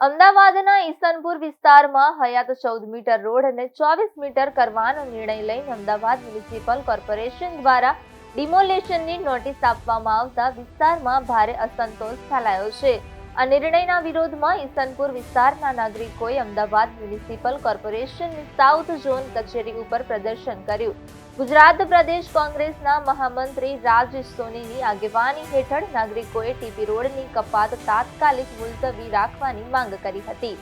અમદાવાદના ઈસનપુર વિસ્તારમાં હયાત 14 metre road અને 24 મીટર કરવાનો નિર્ણય લઈને અમદાવાદ મ્યુનિસિપલ કોર્પોરેશન દ્વારા ડિમોલેશનની નોટિસ આપવામાં આવતા વિસ્તારમાં ભારે અસંતોષ ફેલાયો છે। આ નિર્ણયના વિરોધમાં ઈસનપુર વિસ્તારના નાગરિકોએ અમદાવાદ મ્યુનિસિપલ કોર્પોરેશનની સાઉથ ઝોન કચેરી ઉપર પ્રદર્શન કર્યું। ગુજરાત પ્રદેશ કોંગ્રેસના મહામંત્રી રાજેશ સોનીની આગેવાની હેઠળ નાગરિકોએ ટીપી રોડની કપાત તાત્કાલિક મુલતવી રાખવાની માંગ કરી હતી।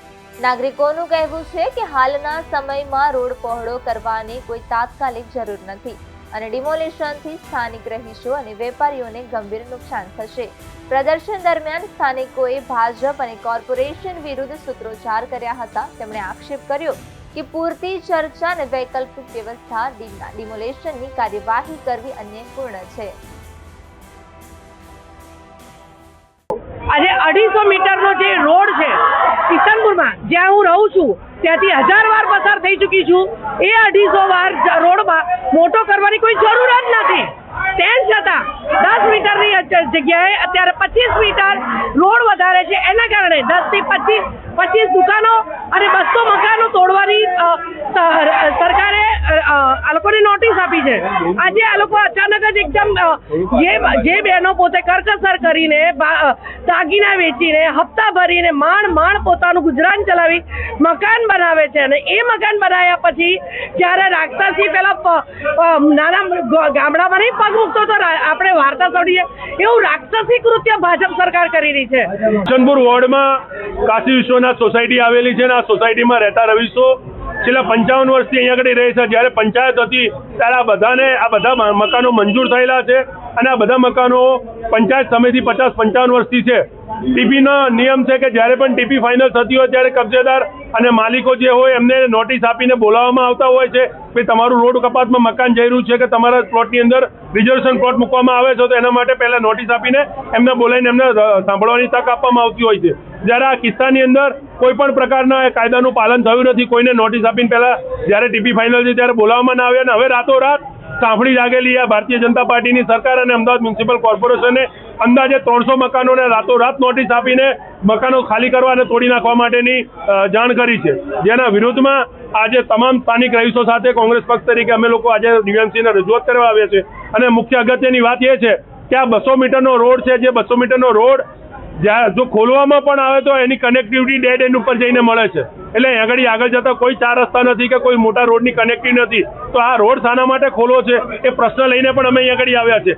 નાગરિકોનું કહેવું છે કે હાલના સમયમાં રોડ પહોળો કરવાની કોઈ તાત્કાલિક જરૂર નથી અને ડિમોલેશનથી સ્થાનિક રહીશો અને વેપારીઓને ગંભીર નુકસાન થશે। પ્રદર્શન દરમિયાન સ્થાનિકોએ ભાજપ અને કોર્પોરેશન વિરુદ્ધ સૂત્રોચ્ચાર કર્યા હતા। તેમણે આક્ષેપ કર્યો કે પૂરતી ચર્ચા અને વૈકલ્પિક વ્યવસ્થા ડિમોલેશનની કાર્યવાહી કરવી અન્યાયપૂર્ણ છે। આજે 250 મીટરનો જે રોડ છે ઈસનપુરમાં જ્યાં હું રહું છું ત્યાંથી 1000 વાર પસાર થઈ ચૂકી છું। એ 250 વાર રોડમાં મોટો કરવાની કોઈ જરૂર જ નથી। તેમ છતાં 10 મીટરની જગ્યાએ અત્યારે 25 મીટર રોડ વધારે છે। એના કારણે 10 થી 25 દુકાનો અને 200 મકાનો તોડવાની સરકારે આ લોકોને નોટિસ આપી છે। આજે આ લોકો અચાનક જ એકદમ જે બહેનો પોતે કરકસર કરીને દાગીના વેચીને હપ્તા ભરીને માંડ પોતાનું ગુજરાન ચલાવી મકાન બનાવે છે અને એ મકાન બનાવ્યા પછી જ્યારે રાક્ષસી પેલા નાના ગામડામાં નહીં પગ મૂકતો તો આપણે વાર્તા સાંભળીએ એવું રાક્ષસી કૃત્ય ભાજપ સરકાર કરી રહી છે। ઈસનપુર વોર્ડમાં કાશી વિશ્વનાથ સોસાયટી આવેલી છે અને આ સોસાયટીમાં રહેતા રહીશો છેલ્લા 55 વર્ષથી અહીંયા આગળ રહે છે। જ્યારે પંચાયત હતી ત્યારે આ બધા મકાનો મંજૂર થયેલા છે અને આ બધા મકાનો પંચાયત સમિતિ 50-55 વર્ષથી છે। ટીપીનો નિયમ છે કે જ્યારે પણ ટીપી ફાઇનલ થતી હોય ત્યારે કબજેદાર અને માલિકો જે હોય એમને નોટિસ આપીને બોલાવવામાં આવતા હોય છે કે તમારું રોડ કપાતમાં મકાન જઈ રહ્યું છે કે તમારા પ્લોટની અંદર રિઝર્વેશન પ્લોટ મૂકવામાં આવે છે તો એના માટે પહેલા નોટિસ આપીને એમને બોલાવીને એમને સાંભળવાની તક આપવામાં આવતી હોય છે। જ્યારે આ કિસ્સાની અંદર કોઈ પણ પ્રકારના કાયદાનું પાલન થયું નથી। કોઈને નોટિસ આપીને પહેલા જ્યારે ટીપી ફાઇનલ છે ત્યારે બોલાવવામાં ના આવે અને હવે રાતોરાત સાંભળી જાગેલી આ ભારતીય જનતા પાર્ટીની સરકાર અને અમદાવાદ મ્યુનિસિપલ કોર્પોરેશને અંદાજે 300 મકાનોને રાતોરાત નોટિસ આપીને મકાનો ખાલી કરવા અને તોડી નાખવા માટેની જાણ કરી છે। જેના વિરોધમાં આજે તમામ સ્થાનિક રહીશો સાથે કોંગ્રેસ પક્ષ તરીકે અમે લોકો આજે દિવ્યાંશજીને રજૂઆત કરવા આવ્યા છે। અને મુખ્ય અગત્યની વાત એ છે કે આ 200 મીટરનો રોડ છે, જે 200 મીટરનો રોડ જો ખોલવામાં પણ આવે તો એની કનેક્ટિવિટી ડેડ એન્ડ ઉપર જઈને મળે છે। એટલે આગળ જતા કોઈ 4 રસ્તા નથી કે કોઈ મોટા રોડની કનેક્ટિવિટી નથી। તો આ રોડ શાના માટે ખોલવો છે એ પ્રશ્ન લઈને પણ અમે અહીંયા આગળ આવ્યા છે।